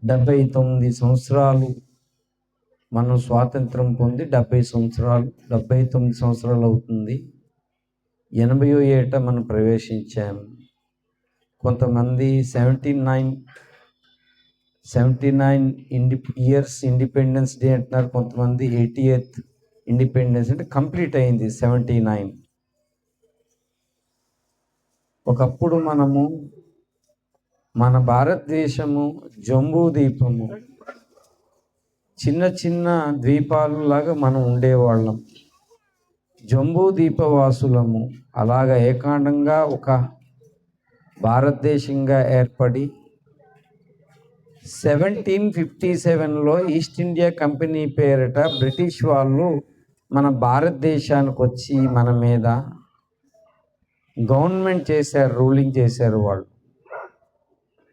79 సంవత్సరాలు మనం స్వాతంత్రం పొంది 79 సంవత్సరాలు అవుతుంది. 80వ ఏట మనం ప్రవేశించాము. కొంతమంది 79 ఇయర్స్ ఇండిపెండెన్స్ డే అంటున్నారు, కొంతమంది 80th ఇండిపెండెన్స్ అంటే కంప్లీట్ అయింది 79. ఒకప్పుడు మన భారతదేశము జంబూ ద్వీపము, చిన్న చిన్న ద్వీపాలు లాగా మనం ఉండేవాళ్ళం. జంబూ ద్వీపవాసులము అలాగా ఏకాండంగా ఒక భారతదేశంగా ఏర్పడి 1757లో ఈస్ట్ ఇండియా కంపెనీ పేరిట బ్రిటిష్ వాళ్ళు మన భారతదేశానికి వచ్చి మన మీద గవర్నమెంట్ చేశారు, రూలింగ్ చేశారు. వాళ్ళు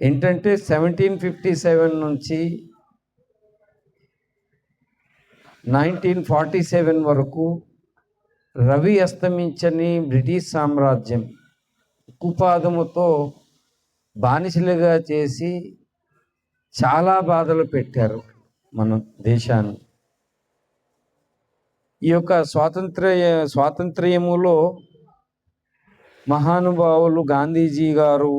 ఏంటంటే 1757 నుంచి 1947 వరకు రవి అస్తమించని బ్రిటిష్ సామ్రాజ్యం ఉక్కుపాదముతో బానిసలుగా చేసి చాలా బాధలు పెట్టారు మన దేశాన్ని. ఈ యొక్క స్వాతంత్ర్యములో మహానుభావులు గాంధీజీ గారు,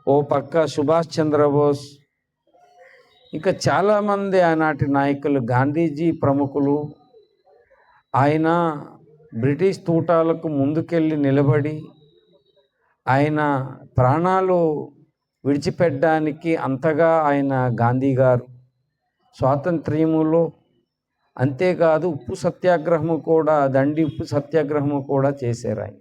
ఓ పక్క సుభాష్ చంద్రబోస్, ఇంకా చాలామంది ఆనాటి నాయకులు, గాంధీజీ ప్రముఖులు. ఆయన బ్రిటిష్ తూటాలకు ముందుకెళ్ళి నిలబడి ఆయన ప్రాణాలు విడిచిపెట్టడానికి అంతగా ఆయన గాంధీ గారు స్వాతంత్ర్యములో, అంతేకాదు ఉప్పు సత్యాగ్రహము కూడా, దండి ఉప్పు సత్యాగ్రహము కూడా చేశారు ఆయన.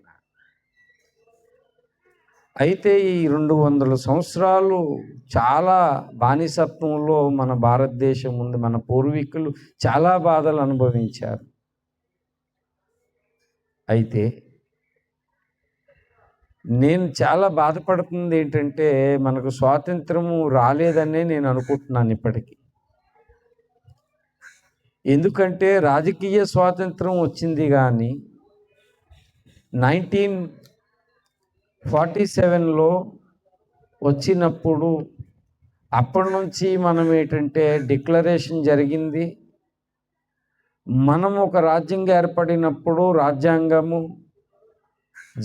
అయితే ఈ 200 సంవత్సరాలు చాలా బానిసత్వంలో మన భారతదేశం ఉంది. మన పూర్వీకులు చాలా బాధలు అనుభవించారు. అయితే నేను చాలా బాధపడుతుంది ఏంటంటే, మనకు స్వాతంత్రము రాలేదనే నేను అనుకుంటున్నాను ఇప్పటికీ. ఎందుకంటే రాజకీయ స్వాతంత్రం వచ్చింది కానీ 1947లో వచ్చినప్పుడు అప్పటి నుంచి మనం ఏంటంటే డిక్లరేషన్ జరిగింది. మనం ఒక రాజ్యంగా ఏర్పడినప్పుడు రాజ్యాంగము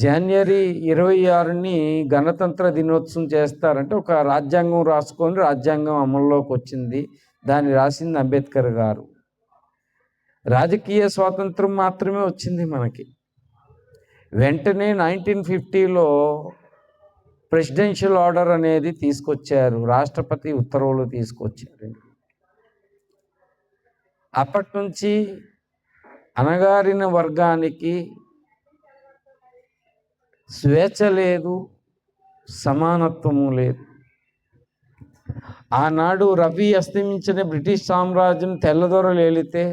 జనవరి 26ని గణతంత్ర దినోత్సవం చేస్తారంటే ఒక రాజ్యాంగం రాసుకొని రాజ్యాంగం అమల్లోకి వచ్చింది. దాన్ని రాసింది అంబేద్కర్ గారు. రాజకీయ స్వాతంత్రం మాత్రమే వచ్చింది మనకి. వెంటనే 1950లో ప్రెసిడెన్షియల్ ఆర్డర్ అనేది తీసుకొచ్చారు, రాష్ట్రపతి ఉత్తర్వులు తీసుకొచ్చారు. అప్పటి నుంచి అణగారిన వర్గానికి స్వేచ్ఛ లేదు, సమానత్వము లేదు. ఆనాడు రవి అస్తమించిన బ్రిటిష్ సామ్రాజ్యం తెల్లదొరలు ఏలితే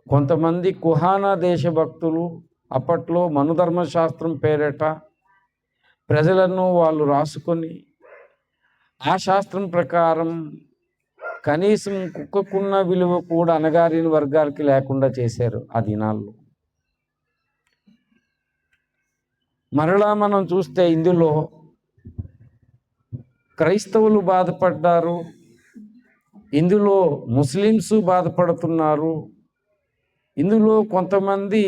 కొంతమంది కుహానా దేశభక్తులు అప్పట్లో మనుధర్మశాస్త్రం పేరిట ప్రజలను వాళ్ళు రాసుకొని ఆ శాస్త్రం ప్రకారం కనీసం కుక్కకున్న విలువ కూడా అణగారిన వర్గాలకి లేకుండా చేశారు ఆ దినాల్లో. మరలా మనం చూస్తే ఇందులో క్రైస్తవులు బాధపడ్డారు, ఇందులో ముస్లిమ్స్ బాధపడుతున్నారు, ఇందులో కొంతమంది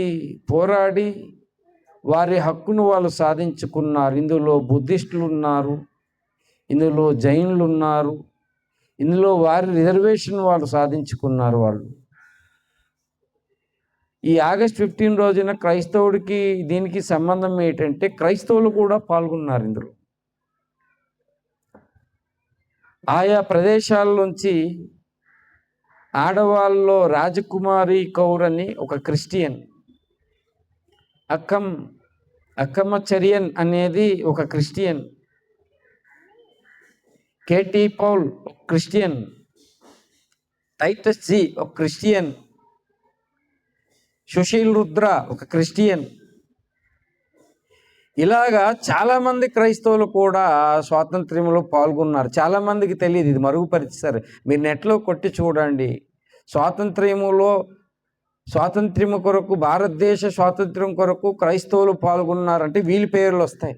పోరాడి వారి హక్కును వాళ్ళు సాధించుకున్నారు. ఇందులో బుద్ధిస్టులు ఉన్నారు, ఇందులో జైనులు ఉన్నారు, ఇందులో వారి రిజర్వేషన్ వాళ్ళు సాధించుకున్నారు. వాళ్ళు ఈ ఆగస్ట్ 15 రోజున క్రైస్తవుడికి దీనికి సంబంధం ఏంటంటే క్రైస్తవులు కూడా పాల్గొన్నారు ఇందులో. ఆయా ప్రదేశాల నుంచి ఆడవాళ్ళలో రాజకుమారి కౌర్ అని ఒక క్రిస్టియన్, అక్కమ్మచరియన్ అనేది ఒక క్రిస్టియన్, కేటీ పౌల్ ఒక క్రిస్టియన్, టైటస్ జీ ఒక క్రిస్టియన్, సుశీల్ రుద్ర ఒక క్రిస్టియన్, ఇలాగా చాలామంది క్రైస్తవులు కూడా స్వాతంత్ర్యంలో పాల్గొన్నారు. చాలామందికి తెలియదు, ఇది మరుగుపరిచారు. మీరు నెట్లో కొట్టి చూడండి, స్వాతంత్ర్యము కొరకు, భారతదేశ స్వాతంత్ర్యం కొరకు క్రైస్తవులు పాల్గొన్నారంటే వీళ్ళ పేర్లు వస్తాయి.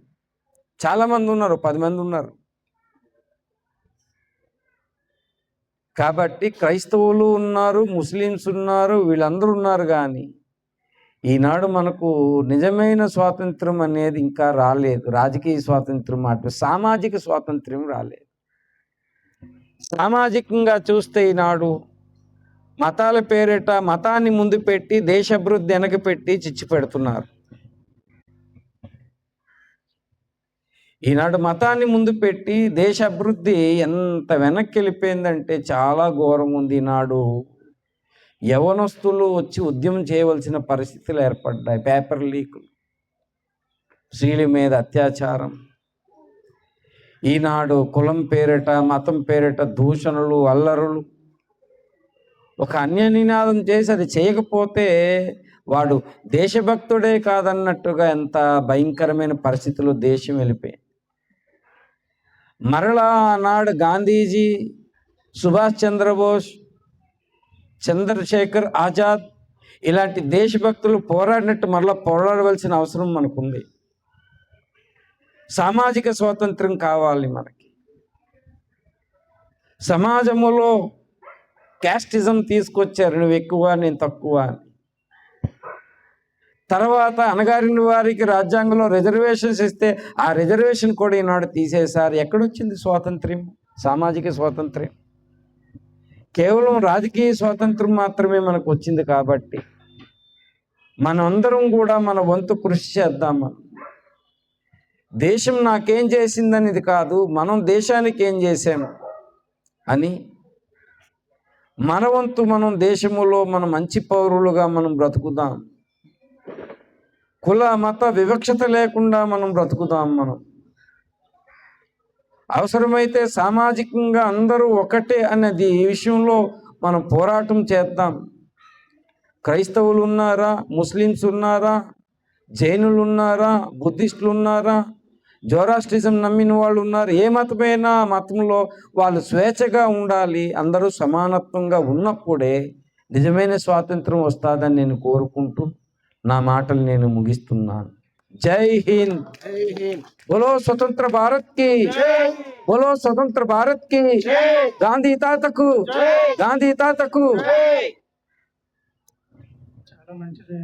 చాలామంది ఉన్నారు, 10 మంది ఉన్నారు. కాబట్టి క్రైస్తవులు ఉన్నారు, ముస్లిమ్స్ ఉన్నారు, వీళ్ళందరూ ఉన్నారు. కానీ ఈనాడు మనకు నిజమైన స్వాతంత్రం అనేది ఇంకా రాలేదు. రాజకీయ స్వాతంత్రం మాట, సామాజిక స్వాతంత్రం రాలేదు. సామాజికంగా చూస్తే ఈనాడు మతాల పేరిట మతాన్ని ముందు పెట్టి దేశాభివృద్ధి వెనక పెట్టి చిచ్చు పెడుతున్నారు. ఈనాడు మతాన్ని ముందు పెట్టి దేశ అభివృద్ధి ఎంత వెనక్కి వెళ్ళిపోయిందంటే చాలా ఘోరంగా ఉంది. ఈనాడు యవనస్తులు వచ్చి ఉద్యమం చేయవలసిన పరిస్థితులు ఏర్పడ్డాయి. పేపర్ లీకులు, స్త్రీల మీద అత్యాచారం, ఈనాడు కులం పేరిట మతం పేరిట దూషణలు, అల్లరులు. ఒక అన్య నినాదం చేసి అది చేయకపోతే వాడు దేశభక్తుడే కాదన్నట్టుగా ఎంత భయంకరమైన పరిస్థితులు దేశం వెళ్ళిపోయి. మరలా ఆనాడు గాంధీజీ, సుభాష్ చంద్రబోస్, చంద్రశేఖర్ ఆజాద్ ఇలాంటి దేశభక్తులు పోరాడినట్టు మరలా పోరాడవలసిన అవసరం మనకుంది. సామాజిక స్వాతంత్రం కావాలి మనకి. సమాజంలో క్యాస్టిజం తీసుకొచ్చారు, నువ్వు ఎక్కువ నేను తక్కువ అని. తర్వాత అణగారిన వారికి రాజ్యాంగంలో రిజర్వేషన్స్ ఇస్తే ఆ రిజర్వేషన్ కూడా ఈనాడు తీసేశారు. ఎక్కడొచ్చింది స్వాతంత్ర్యం? సామాజిక స్వాతంత్ర్యం కేవలం రాజకీయ స్వాతంత్రం మాత్రమే మనకు వచ్చింది. కాబట్టి మనందరం కూడా మన వంతు కృషి చేద్దాం. దేశం నాకేం చేసిందని ఇది కాదు, మనం దేశానికి ఏం చేసాము అని మన వంతు మనం దేశములో మనం మంచి పౌరులుగా మనం బ్రతుకుదాం. కుల మత వివక్షత లేకుండా మనం బ్రతుకుదాం. మనం అవసరమైతే సామాజికంగా అందరూ ఒకటే అనేది ఈ విషయంలో మనం పోరాటం చేద్దాం. క్రైస్తవులు ఉన్నారా, ముస్లిమ్స్ ఉన్నారా, జైనులు ఉన్నారా, బుద్ధిస్టులు ఉన్నారా, జోరాస్ట్రిజం నమ్మిన వాళ్ళు ఉన్నారు, ఏ మతమైనా మతంలో వాళ్ళు స్వేచ్ఛగా ఉండాలి. అందరూ సమానత్వంగా ఉన్నప్పుడే నిజమైన స్వాతంత్రం వస్తుందని నేను కోరుకుంటూ నా మాటలు నేను ముగిస్తున్నాను. జై హింద్. బోలో స్వతంత్ర భారత్ కి, బోలో స్వతంత్ర భారత్ కి. గాంధీ తాతకు, గాంధీ తాతకు. చాలా మంచిది.